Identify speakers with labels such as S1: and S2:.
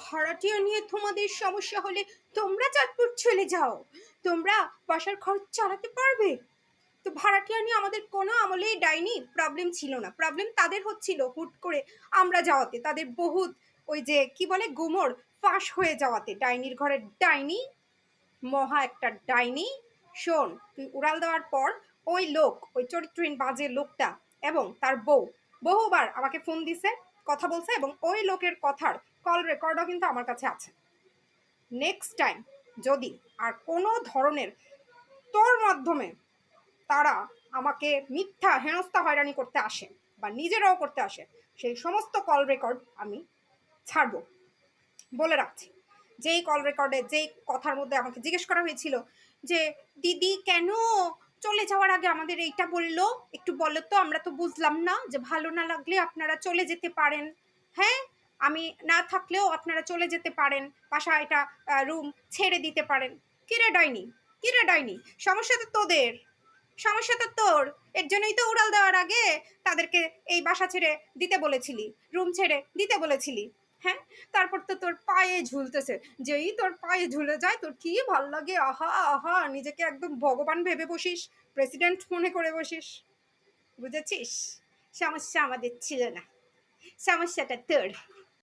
S1: ভাড়াটিয়া নিয়ে তোমাদের সমস্যা হলে তোমরা চাঁদপুর চলে যাও, তোমরা বাসার খরচ চালাতে পারবে। তো ভাড়াটিয়া নিয়ে আমাদের কোনো আমলেই ডাইনি প্রবলেম ছিল না, প্রবলেম তাদের হচ্ছিল হুট করে আমরা যাওয়াতে, তাদের বহুত ওই যে কি বলে গুমর ফাঁস হয়ে যাওয়াতে। ডাইনির ঘরে ডাইনি, মহা একটা ডাইনি। শোন, তুই উড়াল দেওয়ার পর ওই লোক, ওই চরিত্রহীন বাজে লোকটা এবং তার বউ বহুবার আমাকে ফোন দিছে, কথা বলছে, এবং ওই লোকের কথার কল রেকর্ডও কিন্তু আমার কাছে আছে। নেক্সট টাইম যদি আর কোনো ধরনের তোর মাধ্যমে তারা আমাকে মিথ্যা হেনস্থা হয়রানি করতে আসে বা নিজেরাও করতে আসে, সেই সমস্ত কল রেকর্ড আমি ছাড়বো, বলে রাখছি। যেই কল রেকর্ডে যেই কথার মধ্যে আমাকে জিজ্ঞেস করা হয়েছিল যে দিদি কেন চলে যাওয়ার আগে আমাদের এইটা বললো, একটু বলো তো, আমরা তো বুঝলাম না, যে ভালো না লাগলে আপনারা চলে যেতে পারেন, হ্যাঁ আমি না থাকলেও আপনারা চলে যেতে পারেন, বাসায় এটা রুম ছেড়ে দিতে পারেন। কিরে ডাইনি, কিরে ডাইনি, সমস্যা তো তোদের, সমস্যা তো তোর। এর জন্যই তো উড়াল দেওয়ার আগে তাদেরকে এই বাসা ছেড়ে দিতে বলেছিলি, রুম ছেড়ে দিতে বলেছিলি। হ্যাঁ, তারপর তো তোর পায়ে ঝুলতেছে, যেই তোর পায়ে ঝুলে যায় তোর কি ভাল লাগে, আহা আহা, নিজেকে একদম ভগবান ভেবে বসিস, প্রেসিডেন্ট মনে করে বসিস। বুঝেছিস? সমস্যা আমাদের ছিল না, সমস্যাটা তোর।